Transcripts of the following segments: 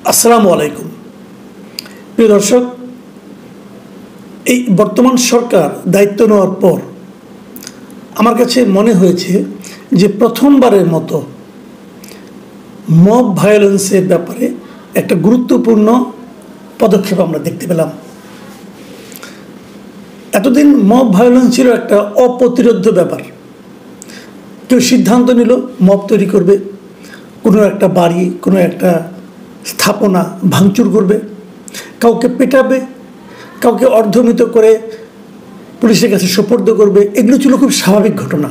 আসসালামু আলাইকুম প্রিয় দর্শক, এই বর্তমান সরকার দায়িত্ব নেওয়ার পর আমার কাছে মনে হয়েছে যে প্রথমবারের মতো মব ভায়োলেন্সের ব্যাপারে একটা গুরুত্বপূর্ণ পদক্ষেপ আমরা দেখতে পেলাম। এতদিন মব ভায়োলেন্স ছিল একটা অপ্রতিরোধ্য ব্যাপার। কেউ সিদ্ধান্ত নিল মব তৈরি করবে, কোনো একটা বাড়ি, কোনো একটা স্থাপনা ভাঙচুর করবে, কাউকে পেটাবে, কাউকে অর্ধমৃত করে পুলিশের কাছে সোপর্দ করবে। এগুলো ছিল খুব স্বাভাবিক ঘটনা।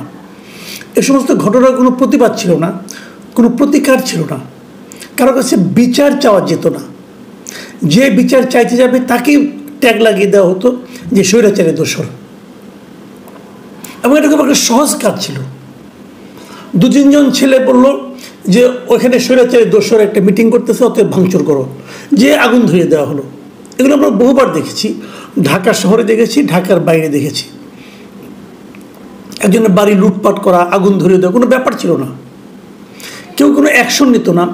এ সমস্ত ঘটনার কোনো প্রতিবাদ ছিল না, কোনো প্রতিকার ছিল না, কারো কাছে বিচার চাওয়া যেত না। যে বিচার চাইতে যাবে তাকেই ট্যাগ লাগিয়ে দেওয়া হতো যে স্বৈরাচারের দোসর। এবং এটা খুব একটা সহজ কাজ ছিল। দু তিনজন ছেলে বলল যে ওইখানে স্বৈরাচারের দোসর একটা মিটিং করতেছে, অতএব ভাঙচুর করো, যে আগুন ধরিয়ে দেওয়া হলো। এগুলো আমরা বহুবার দেখেছি, ঢাকা শহরে দেখেছি, ঢাকার বাইরে দেখেছি। একজনের বাড়ি লুটপাট করা, আগুন ধরিয়ে দেওয়া কোনো ব্যাপার ছিল না। কেউ কোনো অ্যাকশন নিত না,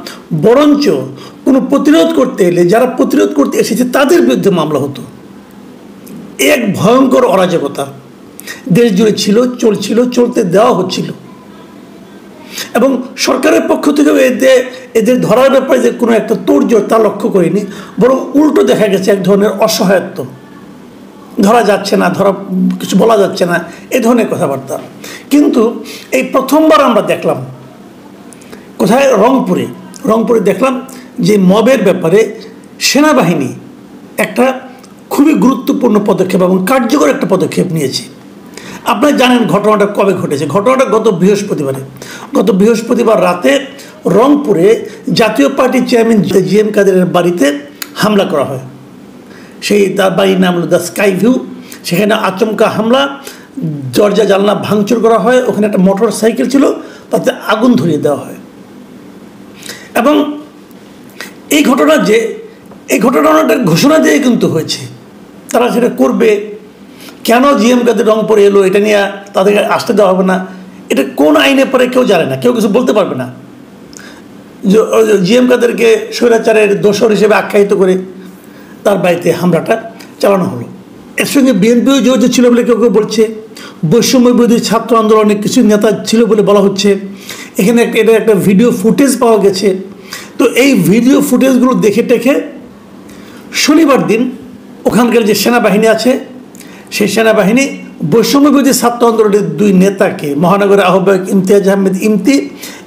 বরঞ্চ কোনো প্রতিরোধ করতে এলে যারা প্রতিরোধ করতে এসেছে তাদের বিরুদ্ধে মামলা হতো। এক ভয়ঙ্কর অরাজকতা দেশ জুড়ে ছিল, চলছিল, চলতে দেওয়া হচ্ছিল। এবং সরকারের পক্ষ থেকে এদের ধরার ব্যাপারে যে কোনো একটা তোড়জোড় তা লক্ষ্য করিনি, বরং উল্টো দেখা গেছে এক ধরনের অসহায়ত্ব। ধরা যাচ্ছে না, কিছু বলা যাচ্ছে না, এ ধরনের কথাবার্তা। কিন্তু এই প্রথমবার আমরা দেখলাম কোথায়, রংপুরে দেখলাম যে মবের ব্যাপারে সেনাবাহিনী একটা খুবই গুরুত্বপূর্ণ পদক্ষেপ এবং কার্যকর একটা পদক্ষেপ নিয়েছে। আপনারা জানেন ঘটনাটা কবে ঘটেছে। ঘটনাটা গত বৃহস্পতিবার রাতে রংপুরে জাতীয় পার্টির চেয়ারম্যান জিএম কাদেরের বাড়িতে হামলা করা হয়। তার বাড়ির নাম হলো দ্য স্কাই ভিউ। সেখানে আচমকা হামলা, দরজা জানলা ভাঙচুর করা হয়। ওখানে একটা মোটর সাইকেল ছিল, তাতে আগুন ধরিয়ে দেওয়া হয়। এবং এই ঘটনাটা ঘোষণা দিয়ে কিন্তু হয়েছে তারা সেটা করবে। কেন জিএম কাদের রংপুরে এলো এটা নিয়ে তাদেরকে আসতে দেওয়া হবে না, এটা কোন আইনে পরে কেউ জানে না, কেউ কিছু বলতে পারবে না। জিএম কাদেরকে স্বৈরাচারের দোসর হিসেবে আখ্যায়িত করে তার বাড়িতে হামলাটা চালানো হলো। এর সঙ্গে বিএনপিও জড়িত ছিল বলে কেউ কেউ বলছে। বৈষম্য বিরোধী ছাত্র আন্দোলনের কিছু নেতা ছিল বলে বলা হচ্ছে। এখানে এটা একটা ভিডিও ফুটেজ পাওয়া গেছে। তো এই ভিডিও ফুটেজগুলো দেখে টেখে শনিবার দিন ওখানকার যে সেনাবাহিনী আছে, সেই সেনাবাহিনী বৈষম্য বিরোধী ছাত্র আন্দোলনের দুই নেতাকে, মহানগরের আহ্বায়ক ইমতিয়াজ আহমেদ ইমতি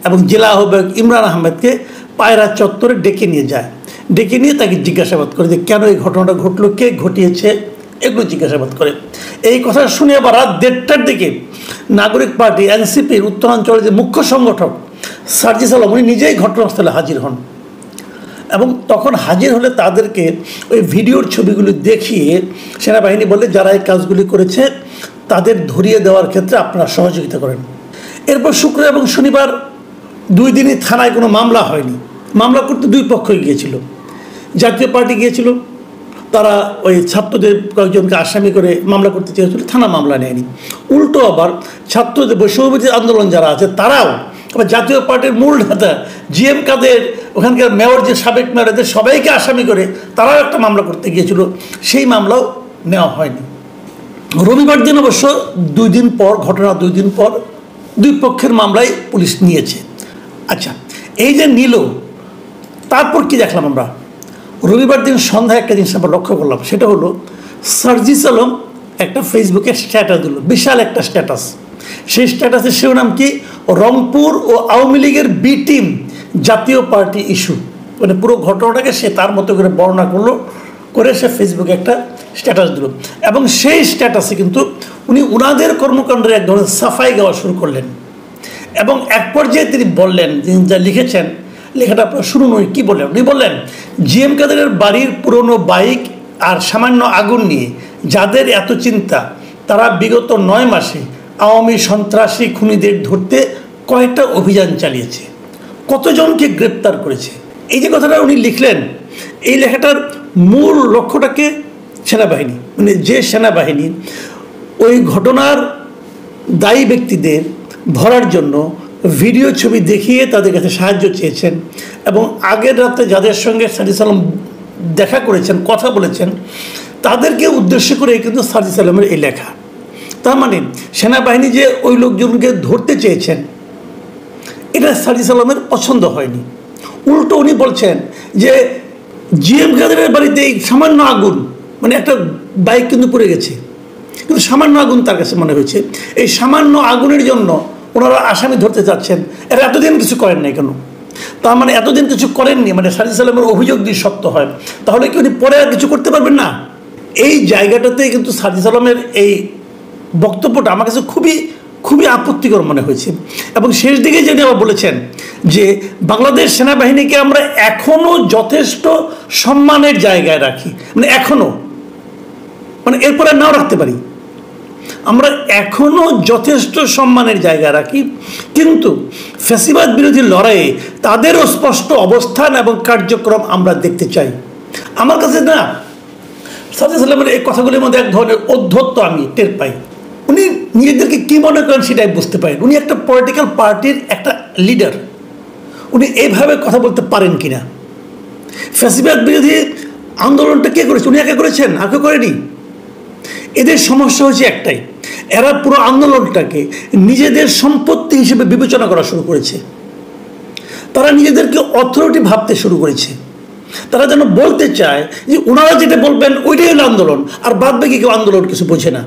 এবং জেলা আহ্বায়ক ইমরান আহমেদকে পায়রা চত্বরে ডেকে নিয়ে যায়। ডেকে নিয়ে তাকে জিজ্ঞাসাবাদ করে যে কেন এই ঘটনাটা ঘটলো, কে ঘটিয়েছে, এগুলো জিজ্ঞাসাবাদ করে। এই কথা শুনে আবার রাত 1:30টার দিকে নাগরিক পার্টি এনসিপির উত্তরাঞ্চলের যে মুখ্য সংগঠক সার্জিস আলম, উনি নিজেই ঘটনাস্থলে হাজির হন। এবং তখন হাজির হলে তাদেরকে ওই ভিডিওর ছবিগুলি দেখিয়ে সেনাবাহিনী বলে যারা এই কাজগুলি করেছে তাদের ধরিয়ে দেওয়ার ক্ষেত্রে আপনারা সহযোগিতা করেন। এরপর শুক্র এবং শনিবার 2 দিনই থানায় কোনো মামলা হয়নি। মামলা করতে দুই পক্ষই গিয়েছিল। জাতীয় পার্টি গিয়েছিল, তারা ওই ছাত্রদের কয়েকজনকে আসামি করে মামলা করতে চেয়েছিল, থানা মামলা নেয়নি। উল্টো আবার ছাত্রদের বৈষম্যবিরোধী আন্দোলন যারা আছে তারাও আবার জাতীয় পার্টির মূল নেতা জিএম কাদের, ওখানকার মেয়র যে সাবেক মেয়র, এদের সবাইকে আসামি করে তারাও একটা মামলা করতে গিয়েছিল, সেই মামলাও নেওয়া হয়নি। রবিবার দিন অবশ্য 2 দিন পর, ঘটনা 2 দিন পর দুই পক্ষের মামলায় পুলিশ নিয়েছে। আচ্ছা, এই যে নিল, তারপর কি দেখলাম আমরা? রবিবার দিন সন্ধ্যায় একটা জিনিস আমরা লক্ষ্য করলাম, সেটা হলো সার্জিস আলম একটা ফেসবুকে স্ট্যাটাস দিল, বিশাল একটা স্ট্যাটাস। সেই স্ট্যাটাসের শিরোনাম কি? রংপুর ও আওয়ামী লীগের বি টিম জাতীয় পার্টি ইস্যু। মানে পুরো ঘটনাটাকে সে তার মতো করে বর্ণনা করে সে ফেসবুকে একটা স্ট্যাটাস দিল। এবং সেই স্ট্যাটাসে কিন্তু উনি উনাদের কর্মকাণ্ডের এক ধরনের সাফাই গাওয়া শুরু করলেন। এবং এক পর্যায়ে তিনি বললেন, তিনি যা লিখেছেন, লেখাটা আপনার শুনুন। কী বললেন? উনি বললেন, জিএম কাদেরের বাড়ির পুরনো বাইক আর সামান্য আগুন নিয়ে যাদের এত চিন্তা, তারা বিগত 9 মাসে আওয়ামী সন্ত্রাসী খুনিদের ধরতে কয়েকটা অভিযান চালিয়েছে, কতজনকে গ্রেপ্তার করেছে। এই যে কথাটা উনি লিখলেন, এই লেখাটার মূল লক্ষ্যটাকে সেনাবাহিনী, মানে যে সেনাবাহিনী ওই ঘটনার দায়ী ব্যক্তিদের ধরার জন্য ভিডিও ছবি দেখিয়ে তাদের কাছে সাহায্য চেয়েছেন এবং আগের রাতে যাদের সঙ্গে সাজিদ আলম দেখা করেছেন, কথা বলেছেন, তাদেরকে উদ্দেশ্য করে কিন্তু সাজিদ আলমের এই লেখা। তার মানে সেনাবাহিনী যে ওই লোকজনকে ধরতে চেয়েছেন এটা সাজিদ আলমের পছন্দ হয়নি। উল্টো উনি বলছেন যে জিএম কাদেরের বাড়িতে এই সামান্য আগুন, মানে একটা বাইক কিন্তু পুড়ে গেছে, কিন্তু সামান্য আগুন তার কাছে মনে হয়েছে। এই সামান্য আগুনের জন্য ওনারা আসামি ধরতে চাচ্ছেন। এরা এতদিন কিছু করেন নাই কেন? তার মানে এতদিন কিছু করেননি, মানে সাজিদ আলমের অভিযোগ দিয়ে সত্য হয়, তাহলে কি উনি পরে আর কিছু করতে পারবেন না? এই জায়গাটাতে কিন্তু সাজিদ আলমের এই বক্তব্যটা আমার কাছে খুবই খুবই আপত্তিকর মনে হয়েছে। এবং শেষ দিকে যিনি আবার বলেছেন যে বাংলাদেশ সেনাবাহিনীকে আমরা এখনও যথেষ্ট সম্মানের জায়গায় রাখি, মানে এখনও, মানে এরপরে নাও রাখতে পারি, আমরা এখনও যথেষ্ট সম্মানের জায়গা রাখি, কিন্তু ফ্যাসিবাদ বিরোধী লড়াইয়ে তাদেরও স্পষ্ট অবস্থান এবং কার্যক্রম আমরা দেখতে চাই। আমার কাছে না সাজিদ আলমের এই কথাগুলির মধ্যে এক ধরনের অধ্যত্ব আমি টের পাই। উনি নিজেদেরকে কী মনে করেন সেটাই বুঝতে পারেন। উনি একটা পলিটিক্যাল পার্টির একটা লিডার, উনি এইভাবে কথা বলতে পারেন কিনা। ফ্যাসিবাদ বিরোধী আন্দোলনটা কে করেছে? উনি একা করেছেন, আর কেউ করেনি। এদের সমস্যা হচ্ছে একটাই, এরা পুরো আন্দোলনটাকে নিজেদের সম্পত্তি হিসেবে বিবেচনা করা শুরু করেছে। তারা নিজেদেরকে অথরিটি ভাবতে শুরু করেছে। তারা যেন বলতে চায় যে ওনারা যেটা বলবেন ওইটাই হলো আন্দোলন, আর বাদ বাকি কেউ আন্দোলন কিছু বোঝে না।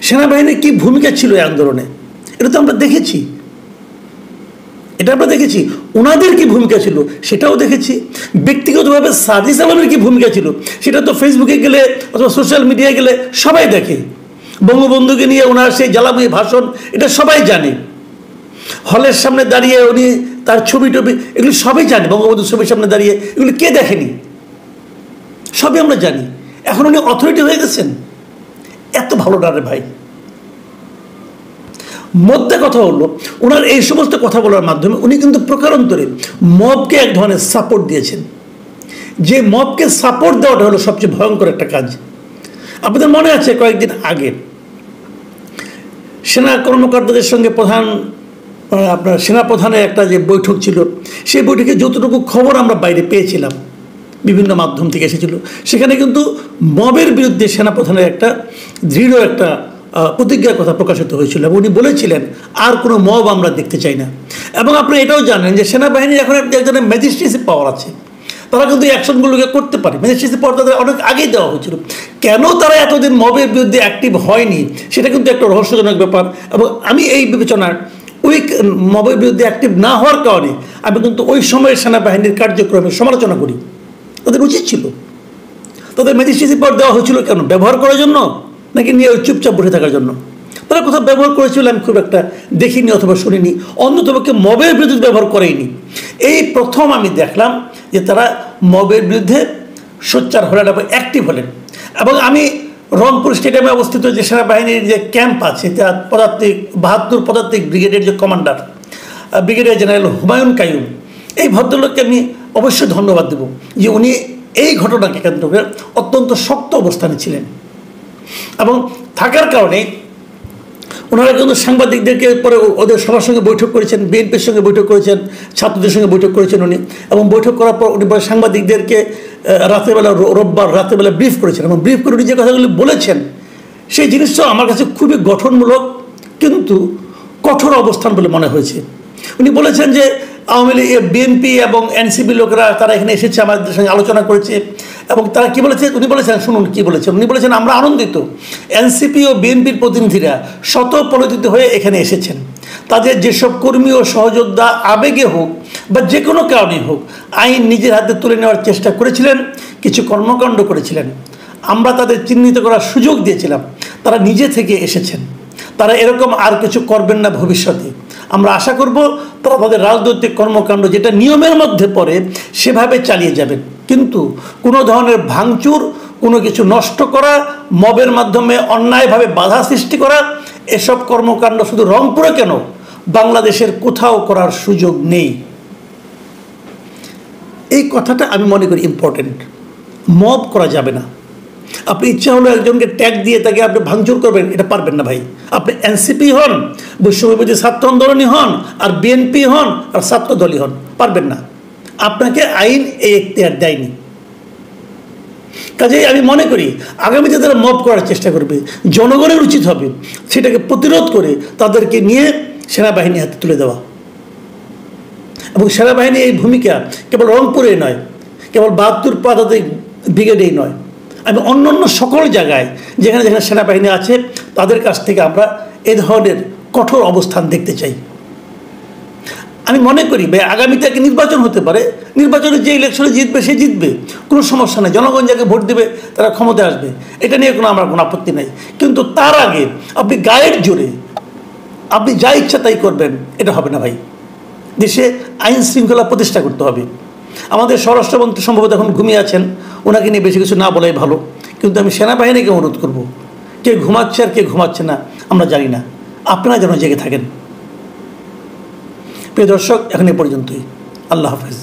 সেনাবাহিনীর কী ভূমিকা ছিল এই আন্দোলনে এটা তো আমরা দেখেছি, ওনাদের কি ভূমিকা ছিল সেটাও দেখেছি। ব্যক্তিগতভাবে সাজিদ আলমের কি ভূমিকা ছিল সেটা তো ফেসবুকে গেলে অথবা সোশ্যাল মিডিয়ায় গেলে সবাই দেখে। বঙ্গবন্ধুকে নিয়ে ওনার সেই জ্বালাময়ী ভাষণ, এটা সবাই জানে। হলের সামনে দাঁড়িয়ে উনি তার ছবি টবি এগুলি সবাই জানে। বঙ্গবন্ধুর ছবির সামনে দাঁড়িয়ে এগুলি কে দেখেনি? সবই আমরা জানি। এখন উনি অথরিটি হয়ে গেছেন, এত ভালো ডারে ভাই। মধ্যে কথা হলো ওনার এই সমস্ত কথা বলার মাধ্যমে উনি কিন্তু প্রকারান্তরে মবকে এক ধরনের সাপোর্ট দিয়েছেন। যে মবকে সাপোর্ট দেওয়াটা হলো সবচেয়ে ভয়ঙ্কর একটা কাজ। আপনাদের মনে আছে কয়েকদিন আগে সেনা কর্মকর্তাদের সঙ্গে আপনার সেনাপ্রধানের একটা যে বৈঠক ছিল, সেই বৈঠকে যতটুকু খবর আমরা বাইরে পেয়েছিলাম, বিভিন্ন মাধ্যম থেকে এসেছিল, সেখানে কিন্তু মবের বিরুদ্ধে সেনাপ্রধানের একটা দৃঢ় একটা প্রতিজ্ঞার কথা প্রকাশিত হয়েছিল এবং উনি বলেছিলেন আর কোনো মব আমরা দেখতে চাই না। এবং আপনি এটাও জানেন যে সেনাবাহিনীর এখন একজনের ম্যাজিস্ট্রেসি পাওয়ার আছে, তারা কিন্তু অ্যাকশনগুলোকে করতে পারে। ম্যাজিস্ট্রেসি পাওয়ার তাদের অনেক আগেই দেওয়া হয়েছিল। কেন তারা এতদিন মবের বিরুদ্ধে অ্যাক্টিভ হয়নি সেটা কিন্তু একটা রহস্যজনক ব্যাপার। এবং আমি এই বিবেচনার ওই মবের বিরুদ্ধে অ্যাক্টিভ না হওয়ার কারণে আমি কিন্তু ওই সময়ের সেনাবাহিনীর কার্যক্রমের সমালোচনা করি। তাদের উচিত ছিল, তাদের ম্যাজিস্ট্রেসি পাওয়ার দেওয়া হয়েছিল কেন? ব্যবহার করার জন্য নাকি নিয়ে ওই চুপচাপ বসে থাকার জন্য? তারা কোথাও ব্যবহার করেছিল আমি খুব একটা দেখিনি অথবা শুনিনি, অন্ততপক্ষে মবের বিরুদ্ধে ব্যবহার করেইনি। এই প্রথম আমি দেখলাম যে তারা মবের বিরুদ্ধে সোচ্চার হলেন এবং অ্যাক্টিভ হলেন। এবং আমি রংপুর স্টেডিয়ামে অবস্থিত যে সেনাবাহিনীর যে ক্যাম্প আছে, যা ৭২ পদাতিক ব্রিগেডের যে commander brigadier general Humayun Kaiyum, এই ভদ্রলোককে আমি অবশ্যই ধন্যবাদ দেব যে উনি এই ঘটনাকে কেন্দ্র করে অত্যন্ত শক্ত অবস্থানে ছিলেন এবং থাকার কারণে ওনারা কিন্তু সাংবাদিকদেরকে পরে ওদের সবার সঙ্গে বৈঠক করেছেন, বিএনপির সঙ্গে বৈঠক করেছেন, ছাত্রদের সঙ্গে বৈঠক করেছেন উনি। এবং বৈঠক করার পর উনি সাংবাদিকদেরকে রাতেরবেলা, রোববার রাতেরবেলা ব্রিফ করেছেন এবং ব্রিফ করে উনি যে কথাগুলি বলেছেন সেই জিনিসটা আমার কাছে খুবই গঠনমূলক কিন্তু কঠোর অবস্থান বলে মনে হয়েছে। উনি বলেছেন যে আওয়ামী লীগ, বিএনপি এবং এনসিপি লোকেরা তারা এখানে এসেছে, আমাদের সঙ্গে আলোচনা করেছে এবং তারা কী বলেছে উনি বলেছেন, শুনুন কী বলেছেন। উনি বলেছেন আমরা আনন্দিত এনসিপি ও বিএনপির প্রতিনিধিরা স্বতঃপ্রণোদিত হয়ে এখানে এসেছেন। তাদের যেসব কর্মী ও সহযোদ্ধা আবেগে হোক বা যে কোনো কারণে হোক আইন নিজের হাতে তুলে নেওয়ার চেষ্টা করেছিলেন, কিছু কর্মকাণ্ড করেছিলেন, আমরা তাদের চিহ্নিত করার সুযোগ দিয়েছিলাম। তারা নিজে থেকে এসেছেন, তারা এরকম আর কিছু করবেন না ভবিষ্যতে। আমরা আশা করব তারা তাদের রাজনৈতিক কর্মকাণ্ড যেটা নিয়মের মধ্যে পড়ে সেভাবে চালিয়ে যাবেন, কিন্তু কোনো ধরনের ভাঙচুর, কোনো কিছু নষ্ট করা, মবের মাধ্যমে অন্যায়ভাবে বাধা সৃষ্টি করা, এসব কর্মকাণ্ড শুধু রংপুরে কেন বাংলাদেশের কোথাও করার সুযোগ নেই। এই কথাটা আমি মনে করি ইম্পর্টেন্ট। মব করা যাবে না। আপনি ইচ্ছা হলো একজনকে ট্যাগ দিয়ে তাকে আপনি ভাঙচুর করবেন, এটা পারবেন না ভাই। আপনি এনসিপি হন, বৈষম্যবিরোধী ছাত্র আন্দোলনই হন, আর বিএনপি হন, আর ছাত্র দলই হন, পারবেন না। আপনাকে আইন এই এখতিয়ার দেয়নি। কাজেই আমি মনে করি আগামীতে তারা মব করার চেষ্টা করবে, জনগণের উচিত হবে সেটাকে প্রতিরোধ করে তাদেরকে নিয়ে সেনাবাহিনী হাতে তুলে দেওয়া। এবং সেনাবাহিনী এই ভূমিকা কেবল রংপুরে নয়, কেবল ৭২ পদাতিক ব্রিগেডেই নয়, আমি অন্য সকল জায়গায় যেখানে যেখানে সেনাবাহিনী আছে তাদের কাছ থেকে আমরা এ ধরনের কঠোর অবস্থান দেখতে চাই। আমি মনে করি ভাই আগামীতে একটা নির্বাচন হতে পারে, নির্বাচনে যে ইলেকশনে জিতবে সে জিতবে, কোনো সমস্যা নেই, জনগণ যাকে ভোট দেবে তারা ক্ষমতায় আসবে, এটা নিয়ে আমার কোনো আপত্তি নেই। কিন্তু তার আগে আপনি গায়ের জোরে আপনি যা ইচ্ছা তাই করবেন, এটা হবে না ভাই। দেশে আইন শৃঙ্খলা প্রতিষ্ঠা করতে হবে। আমাদের স্বরাষ্ট্রমন্ত্রী সম্ভবত এখন ঘুমিয়ে আছেন, ওনাকে নিয়ে বেশি কিছু না বলাই ভালো। কিন্তু আমি সেনাবাহিনীকে অনুরোধ করব, কে ঘুমাচ্ছে আর কে ঘুমাচ্ছে না আমরা জানি না, আপনারা যেন জেগে থাকেন। প্রিয় দর্শক, এখন এ পর্যন্তই। আল্লাহ হাফেজ।